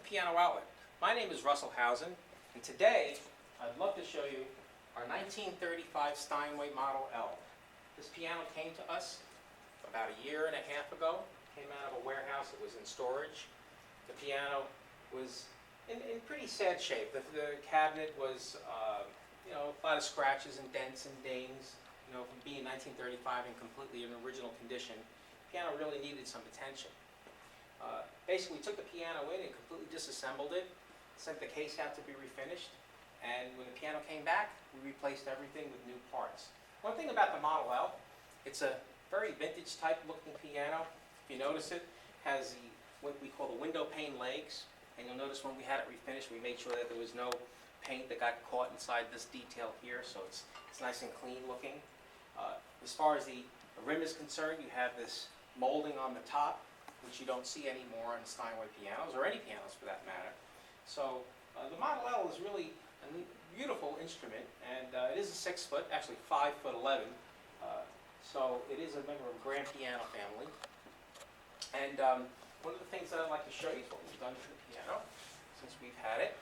Piano Outlet. My name is Russell Housen, and today I'd love to show you our 1935 Steinway Model L. This piano came to us about a year and a half ago. Came out of a warehouse that was in storage. The piano was in pretty sad shape. The cabinet was, a lot of scratches and dents and dings. From being 1935 and completely in original condition, the piano really needed some attention. Basically, we took the piano in and completely disassembled it, sent the case out to be refinished, and when the piano came back, we replaced everything with new parts. One thing about the Model L, it's a very vintage type looking piano. If you notice it, has what we call the window pane legs, and you'll notice when we had it refinished, we made sure that there was no paint that got caught inside this detail here, so it's nice and clean looking. As far as the rim is concerned, you have this molding on the top, which you don't see anymore in Steinway pianos, or any pianos for that matter. So the Model L is really a beautiful instrument, and it is a 6 foot, actually 5'11". So it is a member of the grand piano family. And one of the things that I'd like to show you is what we've done to the piano since we've had it.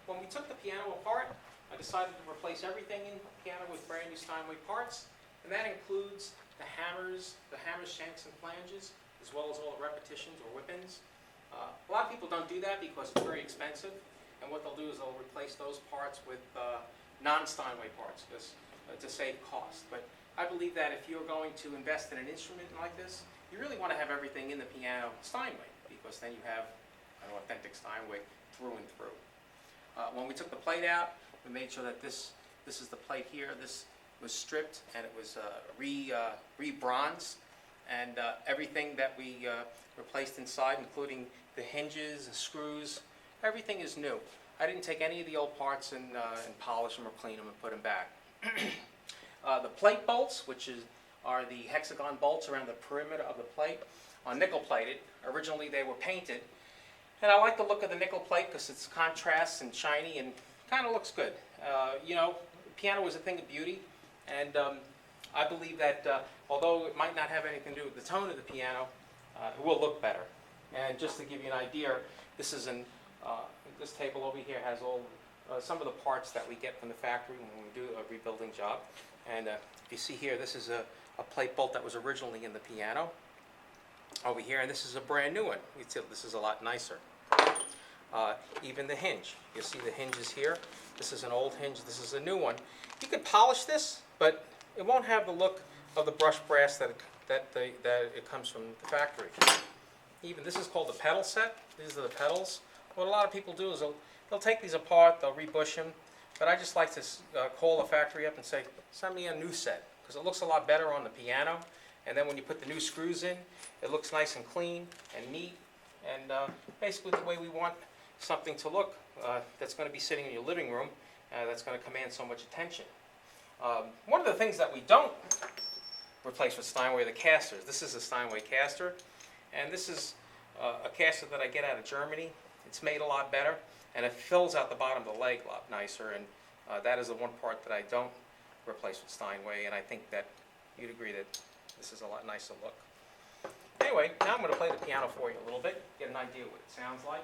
When we took the piano apart, I decided to replace everything in the piano with brand new Steinway parts, and that includes the hammers, shanks, and flanges, as well as all the repetitions or whip-ins. A lot of people don't do that because it's very expensive, and what they'll do is they'll replace those parts with non-Steinway parts to save cost. But I believe that if you're going to invest in an instrument like this, you really want to have everything in the piano Steinway, because then you have an authentic Steinway through and through. When we took the plate out, we made sure that this is the plate here. This was stripped and it was re-bronzed, and everything that we replaced inside, including the hinges, the screws, everything is new. I didn't take any of the old parts and polish them or clean them and put them back. The plate bolts, which are the hexagon bolts around the perimeter of the plate, are nickel plated. Originally they were painted. And I like the look of the nickel plate because it's contrast and shiny and kind of looks good. Piano is a thing of beauty, and I believe that although it might not have anything to do with the tone of the piano, it will look better. And just to give you an idea, this table over here has some of the parts that we get from the factory when we do a rebuilding job. And if you see here, this is a plate bolt that was originally in the piano over here, and this is a brand new one. This is a lot nicer. Even the hinge. You'll see the hinges here. This is an old hinge. This is a new one. You can polish this, but it won't have the look of the brushed brass that it comes from the factory. Even this is called the pedal set. These are the pedals. What a lot of people do is they'll take these apart, they'll rebush them, but I just like to call the factory up and say, send me a new set, because it looks a lot better on the piano, and then when you put the new screws in, it looks nice and clean and neat, and basically the way we want something to look that's going to be sitting in your living room, that's going to command so much attention. One of the things that we don't replace with Steinway are the casters. This is a Steinway caster, and this is a caster that I get out of Germany. It's made a lot better, and it fills out the bottom of the leg a lot nicer, and that is the one part that I don't replace with Steinway, and I think that you'd agree that this is a lot nicer look. Anyway, now I'm going to play the piano for you a little bit, get an idea what it sounds like.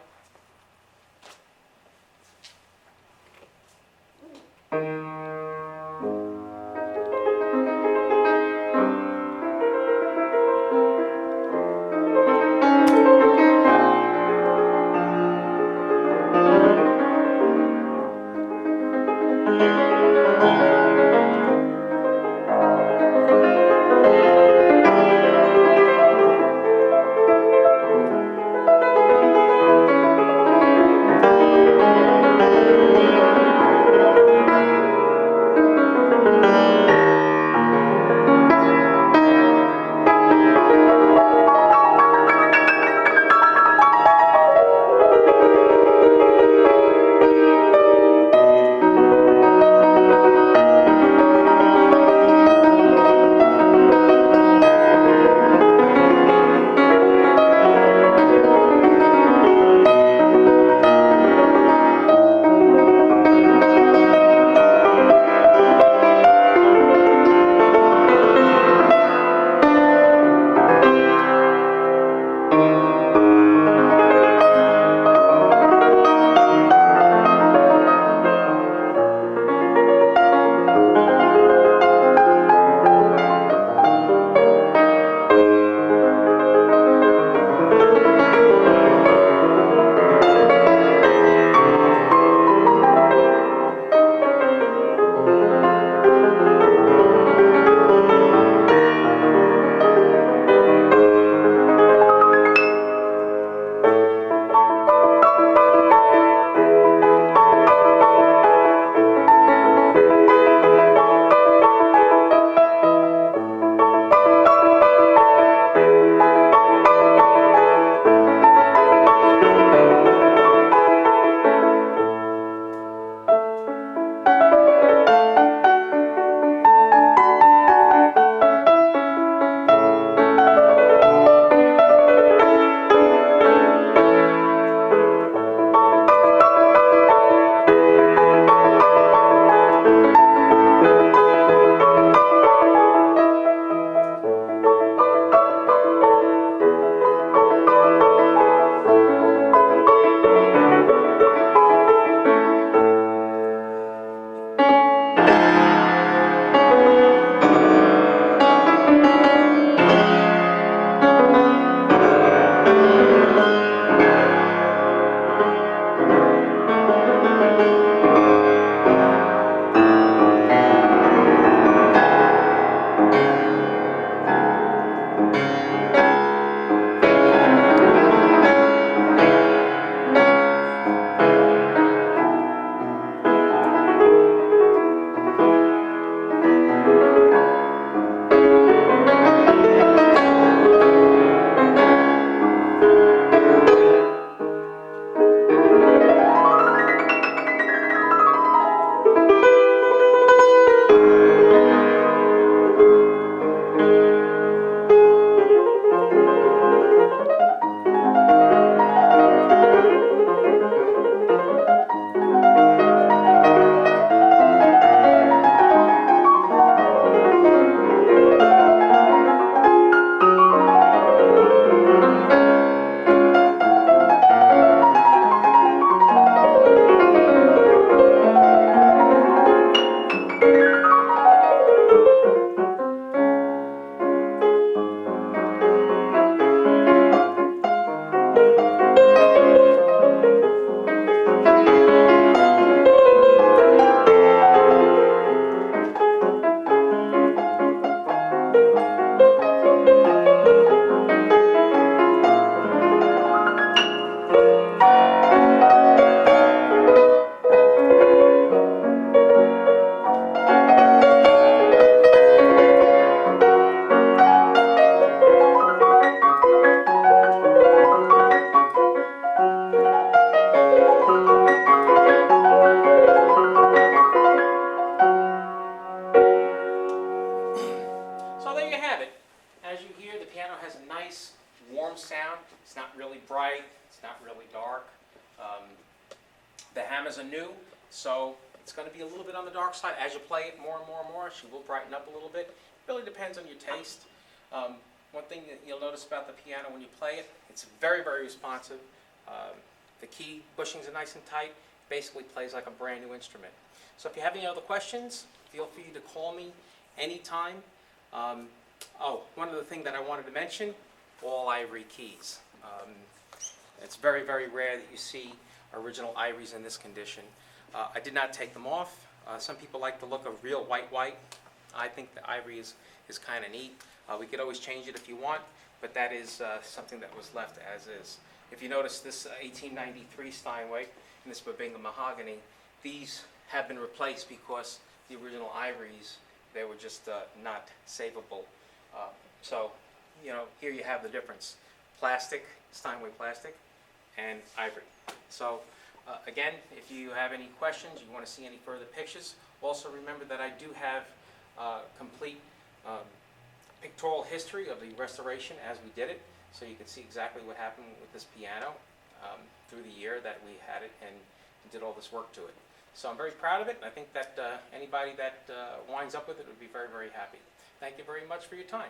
as you hear, the piano has a nice, warm sound. It's not really bright, it's not really dark. The hammers are new, so it's going to be a little bit on the dark side. As you play it more and more and more, she will brighten up a little bit. It really depends on your taste. One thing that you'll notice about the piano when you play it, it's very, very responsive. The key bushings are nice and tight. Basically plays like a brand new instrument. So if you have any other questions, feel free to call me anytime. One other thing that I wanted to mention, all ivory keys. It's very, very rare that you see original ivories in this condition. I did not take them off. Some people like the look of real white. I think the ivory is kind of neat. We could always change it if you want, but that is something that was left as is. If you notice this 1893 Steinway and this Bubinga mahogany, these have been replaced because the original ivories, they were just not savable. So, here you have the difference. Plastic, Steinway plastic, and ivory. So, again, if you have any questions, you want to see any further pictures, also remember that I do have complete pictorial history of the restoration as we did it, so you can see exactly what happened with this piano through the year that we had it and did all this work to it. So I'm very proud of it, and I think that anybody that winds up with it would be very, very happy. Thank you very much for your time.